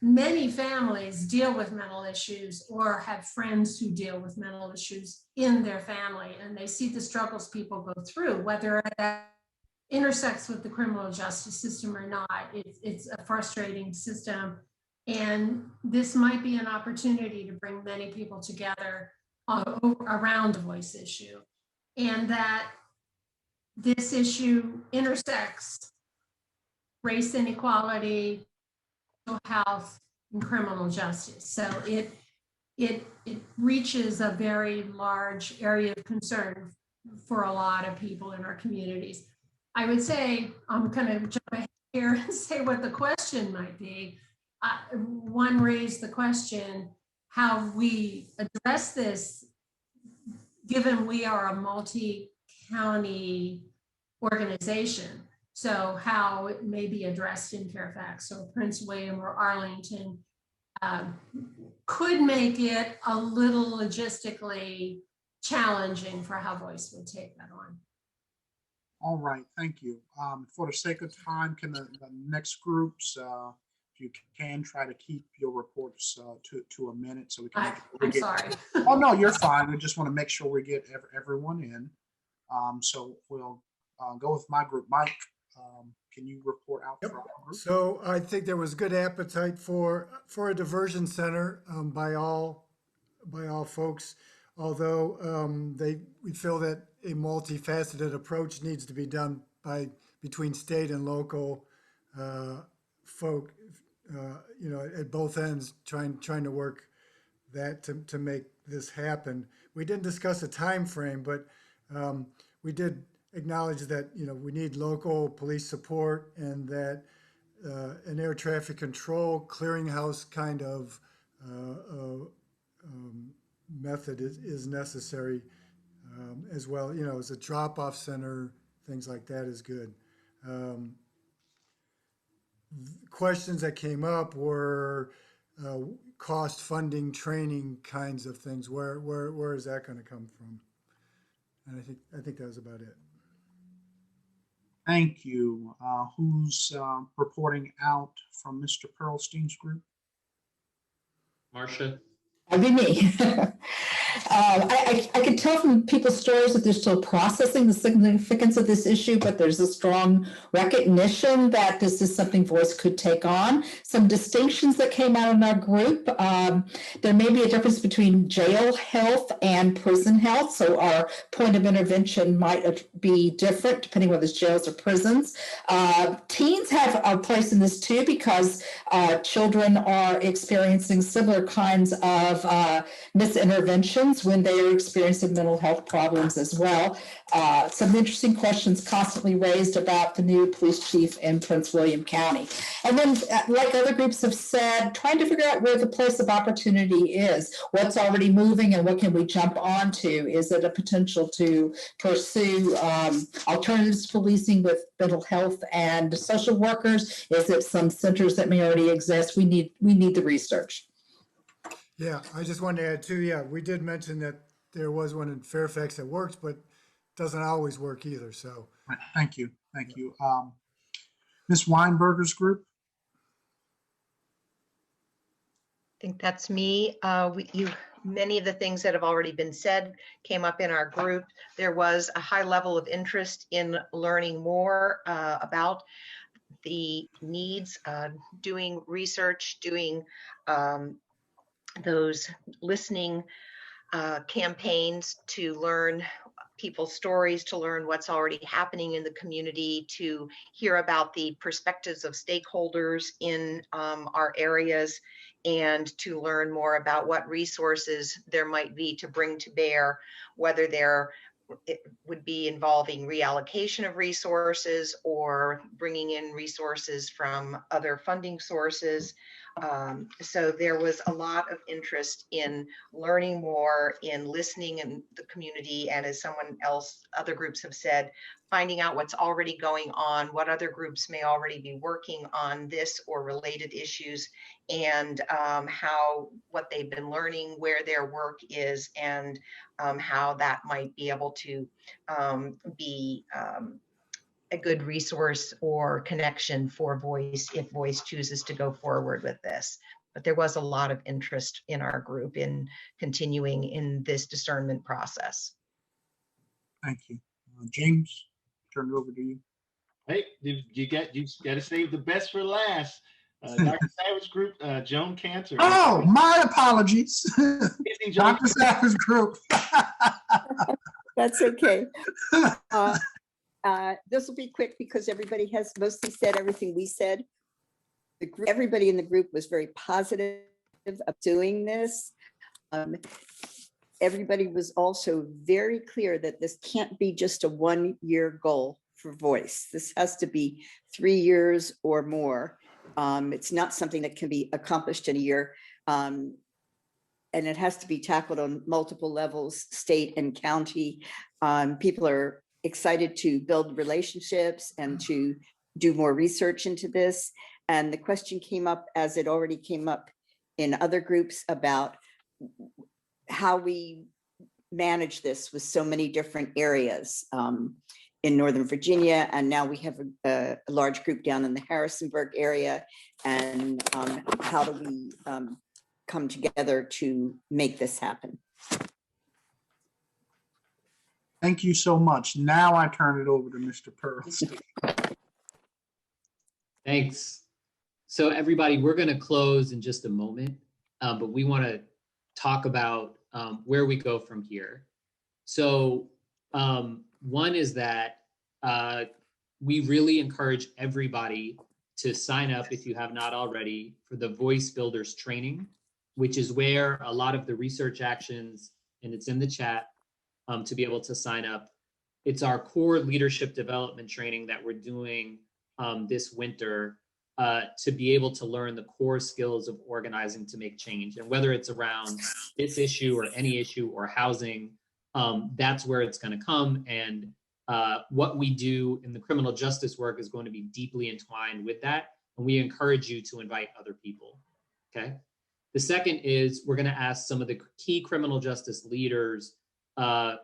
many families deal with mental issues or have friends who deal with mental issues in their family, and they see the struggles people go through, whether that intersects with the criminal justice system or not. It's a frustrating system, and this might be an opportunity to bring many people together around a Voice issue, and that this issue intersects race inequality, health, and criminal justice. So it reaches a very large area of concern for a lot of people in our communities. I would say, I'm going to jump ahead here and say what the question might be. One raised the question, how we address this given we are a multi-county organization, so how it may be addressed in Fairfax or Prince William or Arlington could make it a little logistically challenging for how Voice would take that on. All right, thank you. For the sake of time, can the next groups, if you can, try to keep your reports to a minute so we can. I'm sorry. Oh no, you're fine. We just want to make sure we get everyone in. So we'll go with my group. Mike, can you report out for our group? So I think there was good appetite for a diversion center by all folks. Although we feel that a multifaceted approach needs to be done between state and local folk, at both ends, trying to work that to make this happen. We didn't discuss a time frame, but we did acknowledge that we need local police support and that an air traffic control clearinghouse kind of method is necessary as well. As a drop-off center, things like that is good. Questions that came up were cost, funding, training kinds of things. Where is that going to come from? And I think that was about it. Thank you. Who's reporting out from Mr. Pearlstein's group? Marcia. That'd be me. I can tell from people's stories that they're still processing the significance of this issue, but there's a strong recognition that this is something Voice could take on. Some distinctions that came out in our group. There may be a difference between jail health and prison health, so our point of intervention might be different depending whether it's jails or prisons. Teens have a place in this too because children are experiencing similar kinds of misinterventions when they are experiencing mental health problems as well. Some interesting questions constantly raised about the new police chief in Prince William County. And then, like other groups have said, trying to figure out where the place of opportunity is, what's already moving and what can we jump onto? Is it a potential to pursue alternatives to policing with mental health and social workers? Is it some centers that may already exist? We need the research. Yeah, I just wanted to add too, yeah, we did mention that there was one in Fairfax that works, but doesn't always work either, so. Right, thank you. Ms. Weinberger's group? I think that's me. Many of the things that have already been said came up in our group. There was a high level of interest in learning more about the needs, doing research, doing those listening campaigns to learn people's stories, to learn what's already happening in the community, to hear about the perspectives of stakeholders in our areas, and to learn more about what resources there might be to bring to bear, whether it would be involving reallocation of resources or bringing in resources from other funding sources. So there was a lot of interest in learning more, in listening in the community, and as other groups have said, finding out what's already going on, what other groups may already be working on this or related issues, and what they've been learning, where their work is, and how that might be able to be a good resource or connection for Voice if Voice chooses to go forward with this. But there was a lot of interest in our group in continuing in this discernment process. Thank you. James, turn it over to you. Hey, you got to save the best for last. Dr. Savage group, Joan Cantor. Oh, my apologies. Dr. Savage group. That's okay. This will be quick because everybody has mostly said everything we said. Everybody in the group was very positive of doing this. Everybody was also very clear that this can't be just a one-year goal for Voice. This has to be 3 years or more. It's not something that can be accomplished in a year. and it has to be tackled on multiple levels, state and county. People are excited to build relationships and to do more research into this. And the question came up, as it already came up in other groups, about how we manage this with so many different areas in Northern Virginia. And now we have a large group down in the Harrisonburg area. And how do we come together to make this happen? Thank you so much. Now I turn it over to Mr. Pearls. Thanks. So everybody, we're going to close in just a moment, but we want to talk about where we go from here. So one is that we really encourage everybody to sign up, if you have not already, for the Voice Builders training, which is where a lot of the research actions, and it's in the chat, to be able to sign up. It's our core leadership development training that we're doing this winter to be able to learn the core skills of organizing to make change. And whether it's around this issue or any issue or housing, that's where it's going to come. And what we do in the criminal justice work is going to be deeply entwined with that. And we encourage you to invite other people, okay? The second is we're going to ask some of the key criminal justice leaders,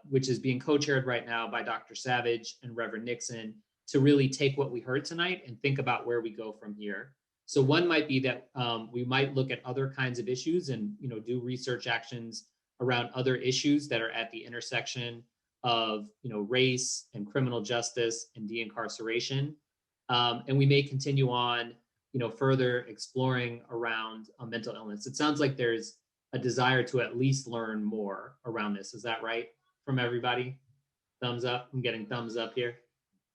which is being co-chaired right now by Dr. Savage and Reverend Nixon, to really take what we heard tonight and think about where we go from here. So one might be that we might look at other kinds of issues and do research actions around other issues that are at the intersection of race and criminal justice and de-incarceration. And we may continue on further exploring around mental illness. It sounds like there's a desire to at least learn more around this. Is that right from everybody? Thumbs up. I'm getting thumbs up here.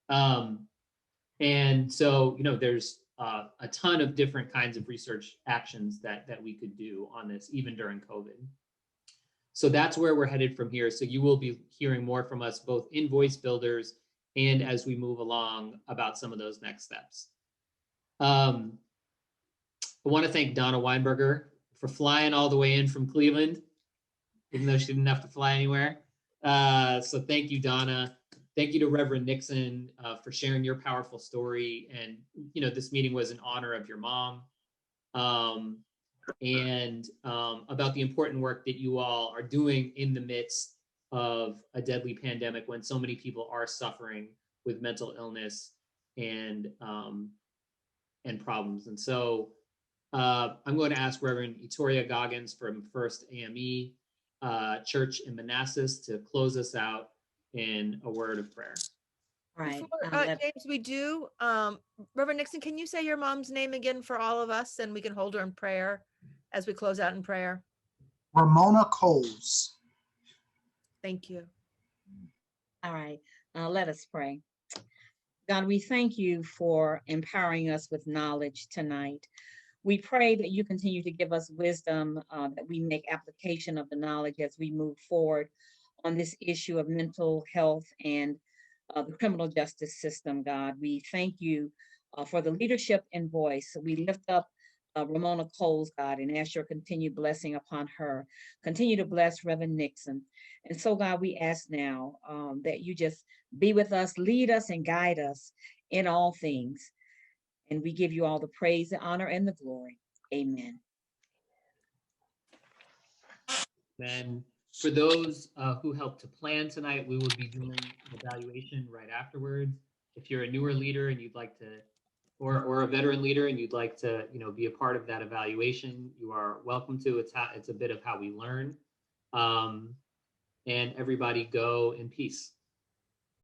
And so, there's a ton of different kinds of research actions that we could do on this, even during COVID. So that's where we're headed from here. So you will be hearing more from us, both in Voice Builders and as we move along about some of those next steps. I want to thank Donna Weinberger for flying all the way in from Cleveland, even though she didn't have to fly anywhere. So thank you, Donna. Thank you to Reverend Nixon for sharing your powerful story. And, this meeting was in honor of your mom and about the important work that you all are doing in the midst of a deadly pandemic when so many people are suffering with mental illness and problems. And so I'm going to ask Reverend Itoria Goggins from First AME Church in Manassas to close us out in a word of prayer. Right. Before, James, we do. Reverend Nixon, can you say your mom's name again for all of us, and we can hold her in prayer as we close out in prayer? Ramona Coles. Thank you. All right. Let us pray. God, we thank you for empowering us with knowledge tonight. We pray that you continue to give us wisdom, that we make application of the knowledge as we move forward on this issue of mental health and the criminal justice system, God. We thank you for the leadership and voice. We lift up Ramona Coles, God, and ask your continued blessing upon her. Continue to bless Reverend Nixon. And so, God, we ask now that you just be with us, lead us, and guide us in all things. And we give you all the praise, the honor, and the glory. Amen. Then for those who helped to plan tonight, we will be doing an evaluation right afterwards. If you're a newer leader and you'd like to, or a veteran leader and you'd like to, be a part of that evaluation, you are welcome to. It's a bit of how we learn. And everybody go in peace.